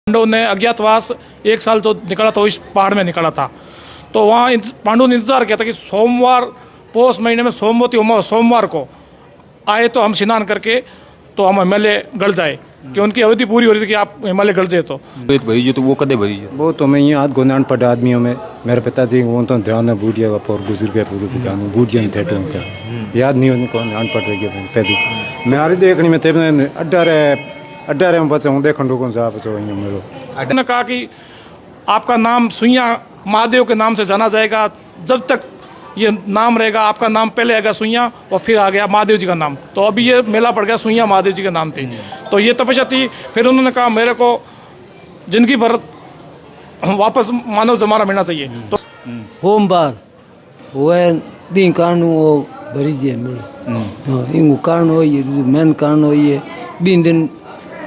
पांडव ने अज्ञातवास 1 साल तो निकला तो इस पहाड़ में निकला था। तो वहाँ पांडव ने इंतजार किया था कि सोमवार पौष महीने में सोमवती सोमवार को आए तो हम स्नान करके तो हम हिमालय गढ़ जाए, कि उनकी अवधि पूरी हो रही थी कि आप हिमालय गढ़ जाए। तो भरी तो वो कदे भरी है वो तो मैं यहाँ गोनान पड़ आदमियों में मेरे पिताजी वो तो ध्यान है बूढ़िया का पर गुजर गए पूरे पिताजी बूढ़िया में थे तो उनका याद नहीं उनको ध्यान पड़ रही है पैदी मैं आ रही देखनी में थे अड्डा में बच्चा हूँ देखने को साहब सो मेरे उन्होंने कहा कि आपका नाम सुइया महादेव के नाम से जाना जाएगा, जब तक ये नाम रहेगा आपका नाम पहले आएगा सुइया और फिर आ गया महादेव जी का नाम। तो अभी ये मेला पड़ गया सुइया महादेव जी के नाम थे। तो ये तपस्या थी। फिर उन्होंने कहा मेरे को जिंदगी भर वापस मानव जमाना मिलना चाहिए। तो होमबार वह भी कारण वो भरी जे मिल इन कारण हो ये मेन कारण हो ये 2 दिन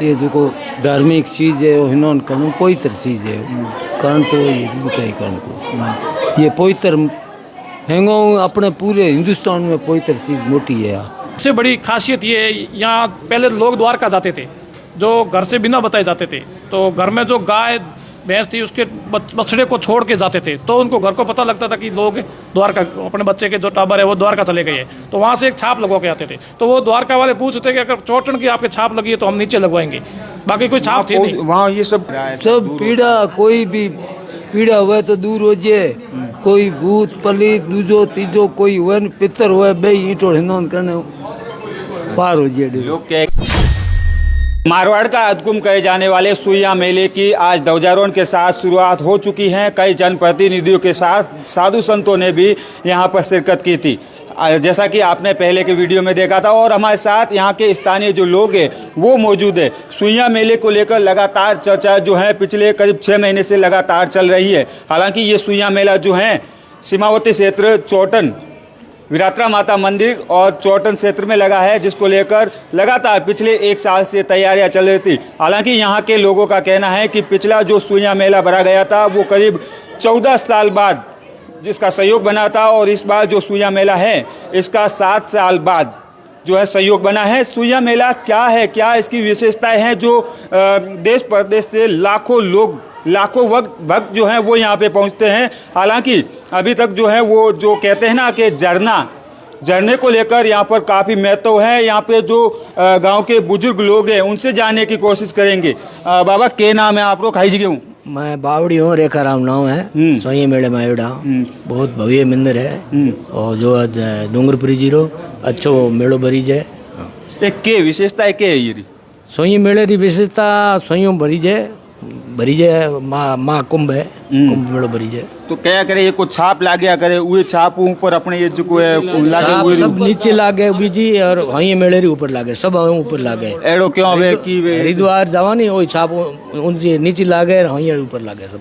ये जो धार्मिक चीज़ है हिनोन कारण पवित्र चीज़ है कारण तो ये कई कारण को ये पवित्र हैंगो अपने पूरे हिंदुस्तान में पवित्र चीज़ मोटी है। सबसे बड़ी खासियत ये है, यहाँ पहले लोग द्वारका जाते थे जो घर से बिना बताए जाते थे। तो घर में जो गाय भैंस थी उसके बछड़े को छोड़ के जाते थे, तो उनको घर को पता लगता था कि लोग द्वारका अपने बच्चे के जो टाबर है वो द्वारका चले गए। तो वहाँ से एक छाप लगवा के आते थे। तो वो द्वारका वाले पूछते थे कि अगर चौटन की आपके छाप लगी है तो हम नीचे लगवाएंगे, बाकी कोई छाप थी नहीं। वहाँ ये सब पीड़ा कोई भी पीड़ा हुए तो दूर हो जाए, कोई भूत पलित दूजो तीजो कोई हुए पितर हुए बे ईंटो हिंदोन करने पार हो जाए। लोग क्या मारवाड़ का अदगुम कहे जाने वाले सुइया मेले की आज ध्वजारोहण के साथ शुरुआत हो चुकी है। कई जनप्रतिनिधियों के साथ साधु संतों ने भी यहाँ पर शिरकत की थी, जैसा कि आपने पहले के वीडियो में देखा था। और हमारे साथ यहाँ के स्थानीय जो लोग हैं वो मौजूद है। सुइया मेले को लेकर लगातार चर्चा जो है पिछले करीब 6 महीने से लगातार चल रही है। हालांकि ये सुइया मेला जो है सीमावर्ती क्षेत्र चौटन विरात्रा माता मंदिर और चौटन क्षेत्र में लगा है, जिसको लेकर लगातार पिछले 1 साल से तैयारियां चल रही थी। हालांकि यहाँ के लोगों का कहना है कि पिछला जो सुइया मेला भरा गया था वो करीब 14 साल बाद जिसका सहयोग बना था, और इस बार जो सुइया मेला है इसका 7 साल बाद जो है सहयोग बना है। सुइया मेला क्या है, क्या इसकी विशेषताएं हैं जो देश प्रदेश से लाखों भक्त जो हैं वो यहाँ पे पहुँचते हैं। हालांकि अभी तक जो है वो जो कहते हैं ना कि झरने को लेकर यहाँ पर काफ़ी महत्व है। यहाँ पे जो गांव के बुजुर्ग लोग हैं उनसे जानने की कोशिश करेंगे। बाबा के नाम है आप लोग? खाई जी हूँ मैं बावड़ी हूँ, रेखा राम नाम है। सोइया मेले में आयोडा बहुत भव्य मंदिर है और जो डूंगरपुरी जीरो अच्छो मेलो भरीज है। के विशेषता है के ये सोइया मेले की विशेषता सोइयों भरीज है माँ कुंभ है, कुंभ मेलो भरीज है। तो क्या करे ये कुछ छाप ला गया करे उए छाप ऊपर अपने ये जो है लागे सब नीचे लागे बीजी और वहीं मेले री ऊपर लागे सब ऊपर लागे एड़ो क्यों वे की हरिद्वार जावानी वही छाप उनके नीचे लागे वहीं ऊपर लागे सब।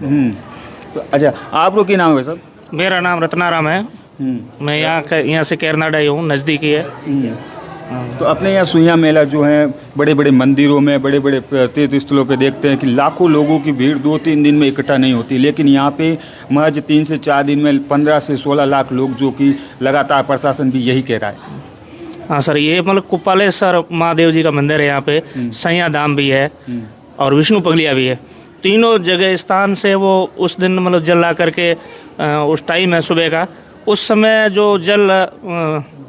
तो अच्छा आप लोग की नाम है सब? मेरा नाम रत्नाराम है। मैं यहाँ से कैरनाडा ही हूँ, नज़दीकी है। तो अपने यहाँ सुइया मेला जो है बड़े बड़े मंदिरों में बड़े बड़े तीर्थ स्थलों पे देखते हैं कि लाखों लोगों की भीड़ 2-3 दिन में इकट्ठा नहीं होती, लेकिन यहाँ पे महज 3 से 4 दिन में 15 से 16 लाख लोग, जो कि लगातार प्रशासन भी यही कह रहा है। हाँ सर, ये मतलब कुपालेश्वर महादेव जी का मंदिर है। यहाँ पे सैया धाम भी है और विष्णु पगलिया भी है। तीनों जगह स्थान से वो उस दिन मतलब जल ला करके उस टाइम है सुबह का, उस समय जो जल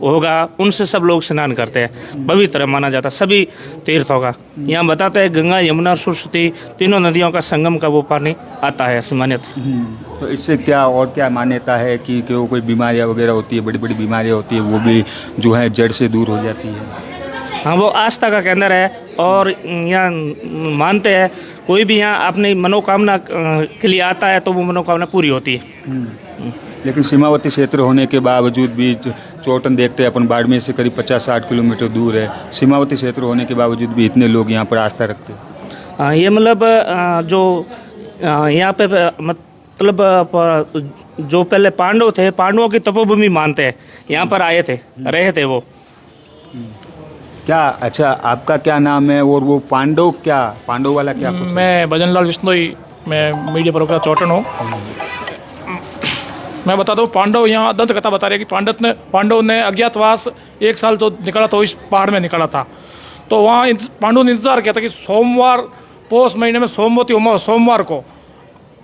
होगा उनसे सब लोग स्नान करते हैं। पवित्र माना जाता सभी तीर्थों का। यहाँ बताते हैं गंगा यमुना सरस्वती तीनों नदियों का संगम का वो पानी आता है ऐसी मान्यता। तो इससे क्या और क्या मान्यता है कि वो कोई बीमारियाँ वगैरह होती है, बड़ी बड़ी बीमारियाँ होती है, वो भी जो है जड़ से दूर हो जाती है? हाँ, वो आस्था का केंद्र है और यहाँ मानते हैं कोई भी यहाँ अपनी मनोकामना के लिए आता है तो वो मनोकामना पूरी होती है। लेकिन सीमावर्ती क्षेत्र होने के बावजूद भी चौटन देखते हैं अपन बाड़मेर से करीब 50-60 किलोमीटर दूर है, सीमावर्ती क्षेत्र होने के बावजूद भी इतने लोग यहाँ पर आस्था रखते हैं। ये मतलब जो यहाँ पे मतलब जो पहले पांडव थे, पांडवों की तपोभूमि मानते हैं, यहाँ पर आए थे, रहे थे वो। क्या अच्छा आपका क्या नाम है और वो पांडव वाला क्या कुछ? मैं भजनलाल विश्नोई, मैं मीडिया प्रोग्राम चौटन हूँ। मैं बताता हूँ, पांडव यहाँ दंत कथा बता रही है कि पांडव ने अज्ञातवास 1 साल तो निकला तो इस पहाड़ में निकला था। तो वहाँ पांडव ने इंतजार किया था कि सोमवार पोष महीने में सोमवती अमावस सोमवार को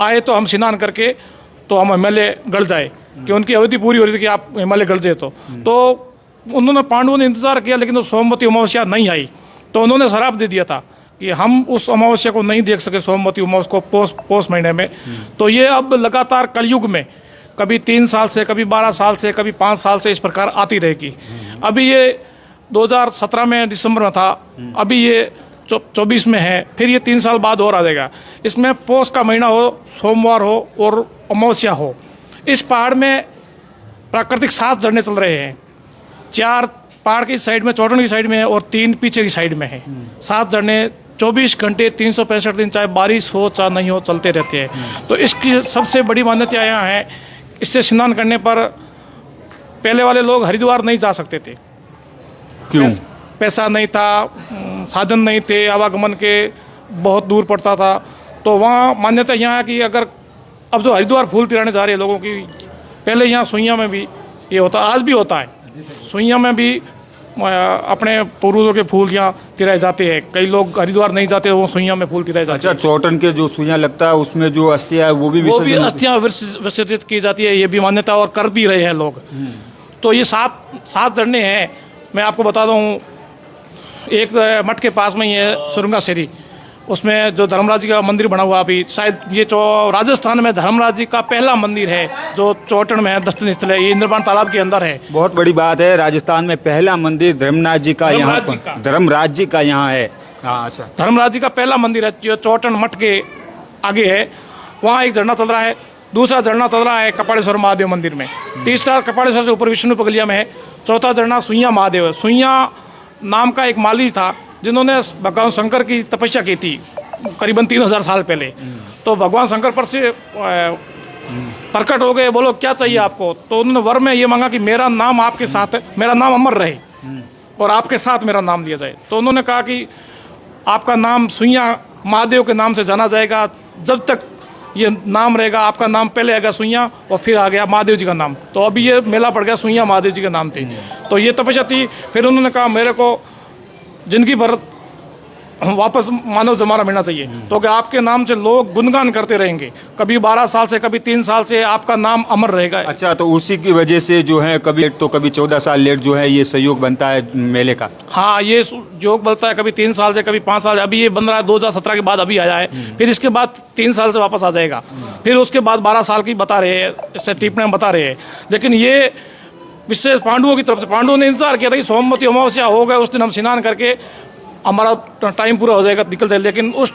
आए तो हम स्नान करके तो हम हिमालय गढ़ जाए, कि उनकी अवधि पूरी हो रही थी कि आप हिमालय गढ़ जाए। तो उन्होंने पांडवों ने इंतजार किया, लेकिन वो सोमवती अमावस्या नहीं आई, तो उन्होंने शराप दे दिया था कि हम उस अमावस्या को नहीं देख सके, सोमवती अमावस को पोष महीने में। तो ये अब लगातार कलयुग में कभी 3 साल से, कभी 12 साल से, कभी 5 साल से इस प्रकार आती रहेगी। अभी ये 2017 में दिसंबर में था, अभी ये 24 में है, फिर ये 3 साल बाद और आ जाएगा। इसमें पोष का महीना हो, सोमवार हो और अमावस्या हो। इस पहाड़ में प्राकृतिक 7 झरने चल रहे हैं, 4 पहाड़ की साइड में, चोटन की साइड में है और 3 पीछे की साइड में है। 7 झरने 24 घंटे 365 दिन, चाहे बारिश हो चाहे नहीं हो, चलते रहते हैं। तो इसकी सबसे बड़ी मान्यता यहाँ है, इससे स्नान करने पर पहले वाले लोग हरिद्वार नहीं जा सकते थे। क्यों? पैसा नहीं था, साधन नहीं थे, आवागमन के बहुत दूर पड़ता था। तो वहाँ मान्यता यहाँ है कि अगर अब जो हरिद्वार फूल तिराने जा रहे हैं लोगों की, पहले यहाँ सुइया में भी ये होता, आज भी होता है, सुइया में भी अपने पूर्वजों के फूल यहाँ तिराए जाते हैं। कई लोग हरिद्वार नहीं जाते, वो सुइया में फूल तिराए जाते हैं। अच्छा, चौटन के जो सुइयां लगता है उसमें जो अस्थियां है वो भी अस्थियाँ विसर्जित की जाती है, ये भी मान्यता, और कर भी रहे हैं लोग। तो ये 7 झरने हैं। मैं आपको बता दूँ, एक मठ के पास में ही है सुरंगासेरी, उसमें जो धर्मराज जी का मंदिर बना हुआ, अभी शायद ये राजस्थान में धर्मराज जी का पहला मंदिर है जो चौटन में है, दर्शन स्थल है। ये इंद्रबाण तालाब के अंदर है। बहुत बड़ी बात है, राजस्थान में पहला मंदिर धर्मराज जी का यहाँ है। हाँ, अच्छा, धर्मराज जी का पहला मंदिर है जो चौटन मठ के आगे है। वहाँ एक झरना चल रहा है, दूसरा झरना चल रहा है कपालेश्वर महादेव मंदिर में, तीसरा कपालेश्वर से ऊपर विष्णु पगलिया में है, चौथा झरना सुइया महादेव है। सुइया नाम का एक माली था जिन्होंने भगवान शंकर की तपस्या की थी करीबन 3000 साल पहले। तो भगवान शंकर पर से प्रकट हो गए, बोलो क्या चाहिए आपको। तो उन्होंने वर में ये मांगा कि मेरा नाम आपके साथ है, मेरा नाम अमर रहे और आपके साथ मेरा नाम लिया जाए। तो उन्होंने कहा कि आपका नाम सुइया महादेव के नाम से जाना जाएगा, जब तक ये नाम रहेगा आपका नाम पहले आएगा सुइया और फिर आ गया महादेव जी का नाम। तो अभी ये मेला पड़ गया, सुइया महादेव जी के नाम थे। तो ये तपस्या थी। फिर उन्होंने कहा मेरे को जिंदगी भर वापस मानव जमाना मिलना चाहिए, तो कि आपके नाम से लोग गुणगान करते रहेंगे, कभी 12 साल से, कभी 3 साल से आपका नाम अमर रहेगा। अच्छा, तो उसी की वजह से जो है कभी लेट तो कभी 14 साल लेट जो है ये सहयोग बनता है मेले का। हाँ, ये योग बनता है कभी 3 साल से, कभी 5 साल से। अभी ये बन रहा है 2017 के बाद अभी आया है, फिर इसके बाद 3 साल से वापस आ जाएगा, फिर उसके बाद 12 साल की बता रहे हैं, इससे टिप्पणी बता रहे हैं। लेकिन ये विशेष पांडवों की तरफ से, पांडवों ने इंतजार किया था कि सोमवती अमावस्या हो गए, उस दिन हम स्नान करके हमारा टाइम पूरा हो जाएगा, निकल जाए। लेकिन उस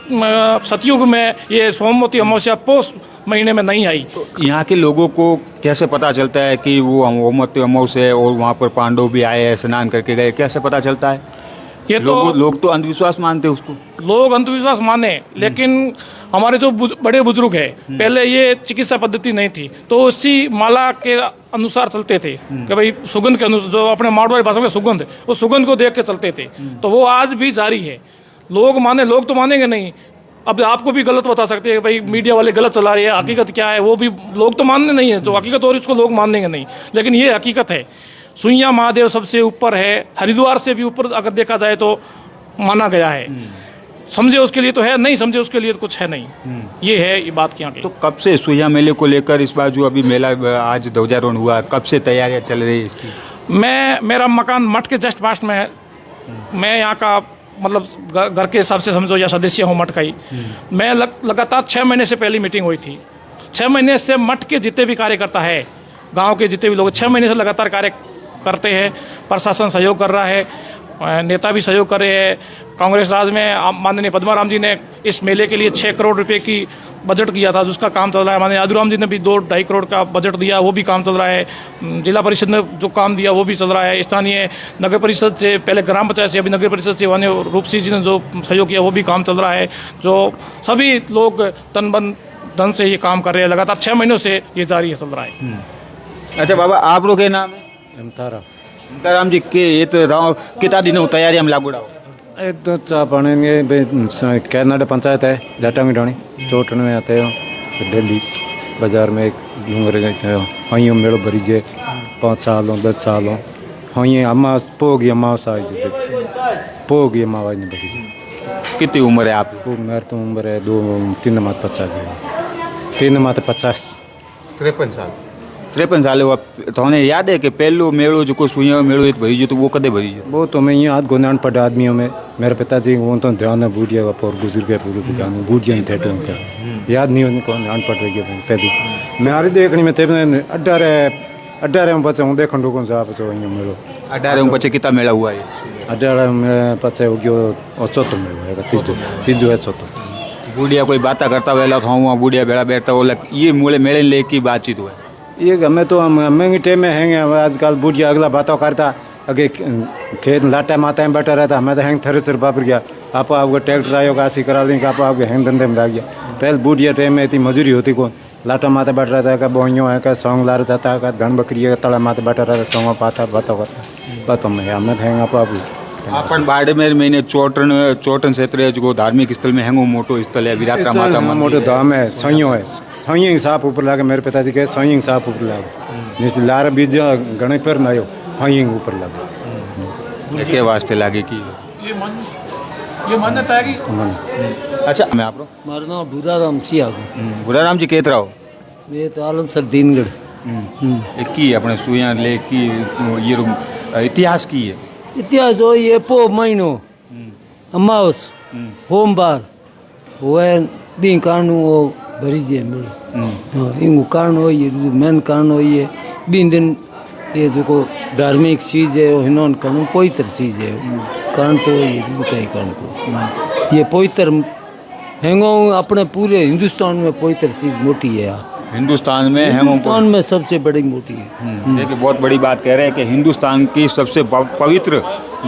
सतयुग में ये सोमवती अमावस्या पोष महीने में नहीं आई। तो यहाँ के लोगों को कैसे पता चलता है कि वो सोमवती अमावस्या है और वहाँ पर पांडव भी आए हैं, स्नान करके गए, कैसे पता चलता है? ये लोग तो अंधविश्वास मानते हैं उसको। लोग अंधविश्वास माने, लेकिन हमारे जो बड़े बुजुर्ग हैं, पहले ये चिकित्सा पद्धति नहीं थी, तो उसी माला के अनुसार चलते थे कि भाई सुगंध के अनुसार, जो अपने मारवाड़ी भाषा में सुगंध, उस सुगंध को देख के चलते थे। तो वो आज भी जारी है। लोग माने, लोग तो मानेंगे नहीं। अब आपको भी गलत बता सकते हैं भाई, मीडिया वाले गलत चला रहे हैं, हकीकत क्या है वो भी लोग तो मानने नहीं है। जो हकीकत हो रही उसको लोग मानेंगे नहीं, लेकिन ये हकीकत है। सुइया महादेव सबसे ऊपर है, हरिद्वार से भी ऊपर अगर देखा जाए तो माना गया है। समझे उसके लिए तो है, नहीं समझे उसके लिए तो कुछ है नहीं। ये है ये बात यहाँ की। तो कब से सुइया मेले को लेकर इस बार जो अभी मेला आज ध्वजारोहण हुआ, कब से तैयारियां चल रही है इसकी? मेरा मकान मठ के जस्ट पास में है। मैं यहाँ का मतलब घर के हिसाब से समझो या सदस्य हूँ मठ का ही। मैं लगातार 6 महीने से पहली मीटिंग हुई थी। 6 महीने से मठ के जितने भी कार्यकर्ता है, गाँव के जितने भी लोग 6 महीने से लगातार कार्य करते हैं। प्रशासन सहयोग कर रहा है, नेता भी सहयोग कर रहे हैं। कांग्रेस राज में माननीय पद्माराम जी ने इस मेले के लिए 6 करोड़ रुपए की बजट किया था, जिसका काम चल रहा है। माननीय आदुराम जी ने भी 2-2.5 करोड़ का बजट दिया, वो भी काम चल रहा है। जिला परिषद ने जो काम दिया वो भी चल रहा है। स्थानीय नगर परिषद से, पहले ग्राम पंचायत से, अभी नगर परिषद से माननीय रूपसी जी ने जो सहयोग किया वो भी काम चल रहा है। जो सभी लोग तन बन धन से ये काम कर रहे हैं, लगातार 6 महीनों से ये जारी है, चल रहा है। अच्छा बाबा, आप लोग के नाम है? तारा जी के ये तो कितना दिनों तैयारी हम लागू रहा ये तो चा पाने कैनाडा पंचायत है जाटामी ढाणी चोटन में आते हो दिल्ली बाजार में एक डूंगर हाँ मेड़ो भरी जे 5 साल हो 10 साल हो हाँ अम्मा पोगी अमावस आई पोगी अमावस ने भरी। कितनी उम्र है आपकी? वो मेरी तो उम्र है 3 मात 50 53 साल 53 साल हुआ। तोने याद है कि पहलो मेड़ो जो सुइया मेड़ो इत भरी जो तो वो कदे भरी जो? वो तो मैं यहाँ गो अनपढ़ आदमियों में मेरे पिताजी वो तो ध्यान है बूढ़िया का और गुजर गए पूरे जान बूढ़िया नहीं थे तो उनका याद नहीं उनको अनपढ़ रह गया पैदल मैं आ रही देखनी में थे 18 में बच्चे हूँ देखने लोगों से आप सो मेड़ो 18 में बच्चे कितना मेला हुआ है? 18 में बच्चे हो गया और चौथो मेड़ो है तीजो है चौथो। बूढ़िया कोई बातें करता वेला था वहाँ बूढ़िया बेड़ा बैठता वो ये मूले मेले ले की बातचीत हुआ? ये हमें तो महंगी टाइम में हैंगे आजकल बूढ़िया अगला बातों करता अगे खेत लाटा माता में बैठा रहता हमें तो हैंग थरे सिर बापर गया आपको ट्रैक्टर आयो आसी करा देंगे आपके हैंग धंधे में लग गया। पहले बूढ़िया टाइम में इतनी मजूरी होती कौन लाटा माता बैठ रहा था का बोइयों है का सौंग ला रहा था का धन बकरी है तला माता बैठा रहता सौंग पाता बातों करता बातों में हमें तो हैंग आप अपन बाड़मेर में चोटन क्षेत्र है जो धार्मिक स्थल में हैंगो मोटो स्थल है विराट माता मोटो धाम है सही साफ ऊपर लागे मेरे पिताजी के सही साफ ऊपर लागे जैसे लार बीज गणे पर ना आयो सही ऊपर लागे के वास्ते लागे की ये मान्यता है कि अच्छा मैं आप मारा नाम भूराराम सिया बुराराम जी केत रहो ये तो आलम सर दीनगढ़ एक की अपने सुइया ले की ये इतिहास की है इतिहास हो ये पो महीनो अमावस होमवार वो बी कारण वो भरी जे मिलो हाँ इनको कारण हो ये मेन कारण हो ये बी दिन ये जो धार्मिक चीज है वो हिनोन कारण पवित्र चीज है कारण तो ये कई कारण को ये पवित्र हैंगो अपने पूरे हिंदुस्तान में पवित्र चीज मोटी है यार हिंदुस्तान में हिंदुस्तान में सबसे बड़ी मोटी है। देखिए बहुत बड़ी बात कह रहे हैं कि हिंदुस्तान की सबसे पवित्र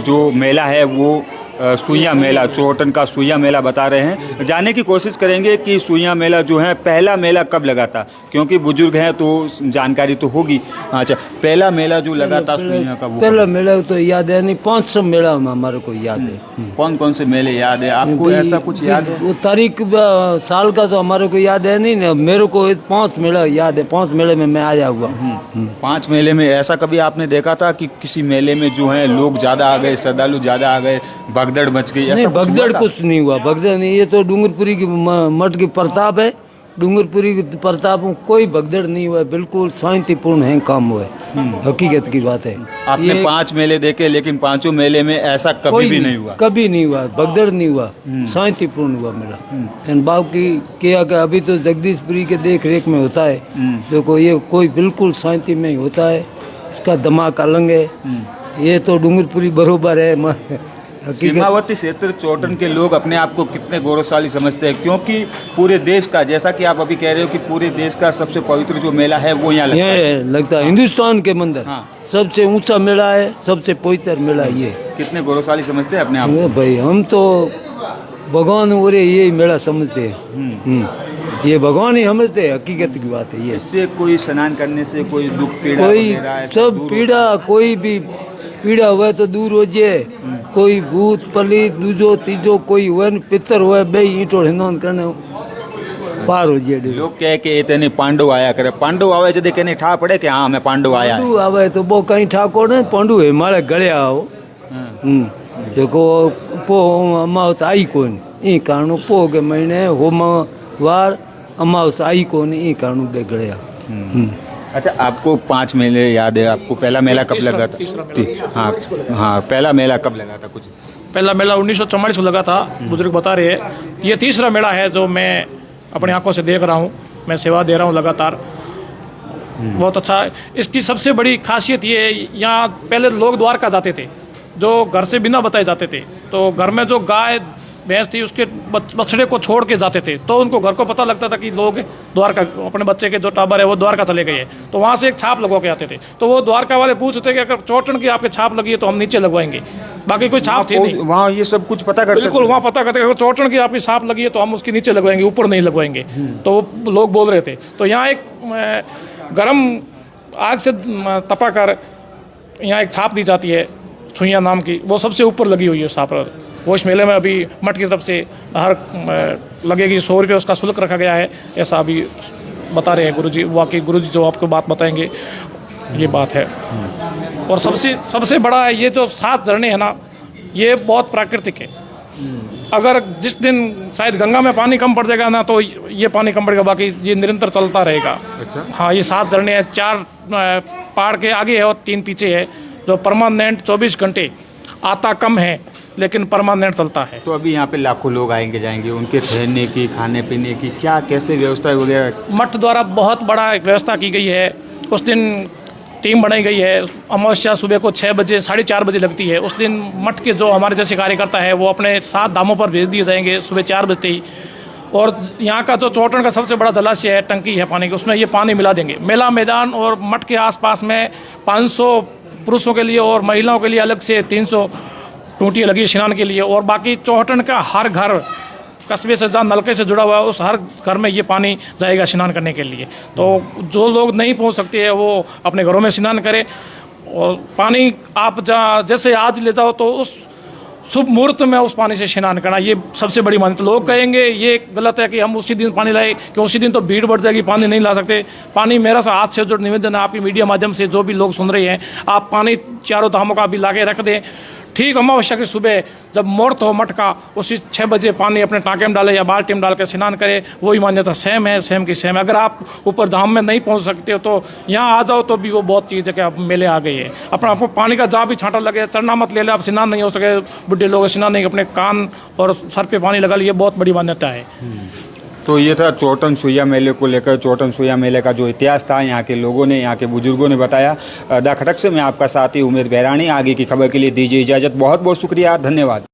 जो मेला है वो सुइया मेला चोटन का सुइया मेला बता रहे हैं। जानने की कोशिश करेंगे कि सुइया मेला जो है पहला मेला कब लगा था क्योंकि बुजुर्ग हैं तो जानकारी तो होगी। अच्छा पहला मेला जो लगा था सुइया का वो पहला मेला तो याद है नहीं 500 मेला हमारे को याद है। कौन कौन से मेले याद है आपको? ऐसा कुछ याद है? वो तारीख साल का तो हमारे को याद है नहीं ना मेरे को 5 मेला याद है 5 मेले में मैं आया हुआ। 5 मेले में ऐसा कभी आपने देखा था कि किसी मेले में जो है लोग ज़्यादा आ गए श्रद्धालु ज़्यादा आ गए भगदड़ मच गई? नहीं भगदड़ कुछ नहीं हुआ भगदड़ नहीं ये तो डूंगरपुरी की मठ की प्रताप है डूंगरपुरी की प्रताप में कोई भगदड़ नहीं हुआ बिल्कुल शांतिपूर्ण है काम हुआ है हकीकत की बात है। आपने 5 मेले देखे लेकिन 5 मेले में ऐसा कभी भी नहीं हुआ? कभी नहीं हुआ भगदड़ नहीं हुआ शांतिपूर्ण हुआ मेरा बाकी क्या कि अभी तो जगदीशपुरी के देख रेख में होता है देखो ये कोई बिल्कुल शांति में ही होता है इसका दिमाग अलग है ये तो डूंगरपुरी बरोबर है। सीमावर्ती क्षेत्र चोटन के लोग अपने आप को कितने गौरवशाली समझते हैं क्योंकि पूरे देश का जैसा कि आप अभी कह रहे हो कि पूरे देश का सबसे पवित्र जो मेला है वो यहाँ लगता है हिंदुस्तान के अंदर सबसे ऊंचा मेला है सबसे पवित्र मेला ये कितने गौरवशाली समझते हैं अपने आप को? भाई हम तो भगवान और यही मेला समझते हैं ये भगवान ही समझते हैं हकीकत की बात है ये। इससे कोई स्नान करने से कोई दुख पीड़ा कोई सब पीड़ा कोई भी पीड़ा हुआ तो दूर हो जाए कोई भूत पलित दूजो तीजो कोई हुए पितर हुए बे ईंटो हिंदोन करने पार हो जाए। लोग कहे कि इतने पांडु आया करे पांडु आवे जदे कहने ठा पड़े कि हाँ मैं पांडु आया पांडु आवे तो वो कहीं ठाको ने पांडु है मारे गले आओ देखो पो अमावस आई कोन ई कारण पो के महीने होम वार अमावस आई कोन ई कारण बे गले आ। अच्छा आपको 5 मेले याद है आपको पहला मेला कब लगा था? हाँ हाँ पहला मेला कब लगा था? कुछ पहला मेला 1944 में लगा था बुजुर्ग बता रहे हैं। ये तीसरा मेला है जो मैं अपनी आंखों से देख रहा हूँ मैं सेवा दे रहा हूँ लगातार बहुत अच्छा। इसकी सबसे बड़ी खासियत ये यहाँ पहले लोग द्वारका जाते थे जो घर से बिना बताए जाते थे तो घर में जो गाय भैंस थी उसके बछड़े को छोड़ के जाते थे तो उनको घर को पता लगता था कि लोग द्वारका अपने बच्चे के जो टाबर है वो द्वारका चले गए तो वहाँ से एक छाप लगवा के आते थे तो वो द्वारका वाले पूछते कि अगर चोटन की आपके छाप लगी है तो हम नीचे लगवाएंगे बाकी कोई छाप थी नहीं वहाँ ये सब कुछ पता करते बिल्कुल वहाँ पता करते अगर चोटन की आपकी छाप लगी है तो हम उसके नीचे लगवाएंगे ऊपर नहीं लगवाएंगे तो वो लोग बोल रहे थे। तो यहाँ एक गर्म आग से तपा कर यहाँ एक छाप दी जाती है छुइया नाम की वो सबसे ऊपर लगी हुई है छाप वो इस मेले में अभी मठ की तरफ से हर लगेगी 100 रुपये उसका शुल्क रखा गया है ऐसा अभी बता रहे हैं गुरुजी। वाकई गुरुजी जो आपको बात बताएंगे ये बात है। और सबसे बड़ा है ये जो 7 झरने हैं ना ये बहुत प्राकृतिक है अगर जिस दिन शायद गंगा में पानी कम पड़ जाएगा ना तो ये पानी कम पड़ेगा, बाकी ये निरंतर चलता रहेगा। अच्छा। हाँ, ये 7 झरने हैं, 4 पहाड़ के आगे है और 3 पीछे है, जो परमानेंट 24 घंटे आता कम है लेकिन परमानेंट चलता है। तो अभी यहाँ पे लाखों लोग आएंगे जाएंगे, उनके ठहरने की, खाने पीने की क्या कैसे व्यवस्था वगैरह? मठ द्वारा बहुत बड़ा एक व्यवस्था की गई है। उस दिन टीम बनाई गई है। अमावस्या सुबह को 6 बजे 4:30 बजे लगती है। उस दिन मठ के जो हमारे जैसे कार्यकर्ता है वो अपने 7 धामों पर भेज दिए जाएंगे सुबह 4 बजते ही। और यहाँ का जो चौटन का सबसे बड़ा जलाशय है, टंकी है पानी की, उसमें ये पानी मिला देंगे। मेला मैदान और मठ के आसपास में 500 पुरुषों के लिए और महिलाओं के लिए अलग से 300 टूटियाँ लगी स्नान के लिए। और बाकी चौहटन का हर घर, कस्बे से जहाँ नलके से जुड़ा हुआ है, उस हर घर में ये पानी जाएगा स्नान करने के लिए। तो जो लोग नहीं पहुँच सकते हैं वो अपने घरों में स्नान करें। और पानी आप जहाँ जैसे आज ले जाओ तो उस शुभ मुहूर्त में उस पानी से स्नान करना, ये सबसे बड़ी मान्यता। लोग कहेंगे ये गलत है कि हम उसी दिन पानी लाए, कि उसी दिन तो भीड़ बढ़ जाएगी, पानी नहीं ला सकते। पानी मेरा हाथ से जो निवेदन है आपकी मीडिया माध्यम से, जो भी लोग सुन रहे हैं, आप पानी चारों धामों का भी ला के रख दें। ठीक अमावस्या की सुबह जब मुहूर्त हो मठ का, उसी 6 बजे पानी अपने टाँके में डाले या बाल्टी में डाल के स्नान करे, वही मान्यता सेम है, सेम की सेम है। अगर आप ऊपर धाम में नहीं पहुंच सकते हो तो यहाँ आ जाओ, तो भी वो बहुत चीज़ है कि आप मेले आ गई है। अपना आपको पानी का जहाँ भी छांटा लगे, चढ़ना मत ले ले, आप स्नान नहीं हो सके, बुढ़े लोग स्नान नहीं, अपने कान और सर पे पानी लगा लिए, बहुत बड़ी मान्यता है। तो ये था चौटन सुइया मेले को लेकर, चौटन सुइया मेले का जो इतिहास था यहाँ के लोगों ने, यहाँ के बुजुर्गों ने बताया। द खटक से मैं आपका साथी उमेद बैरानी। आगे की खबर के लिए दीजिए इजाज़त। बहुत बहुत शुक्रिया, धन्यवाद।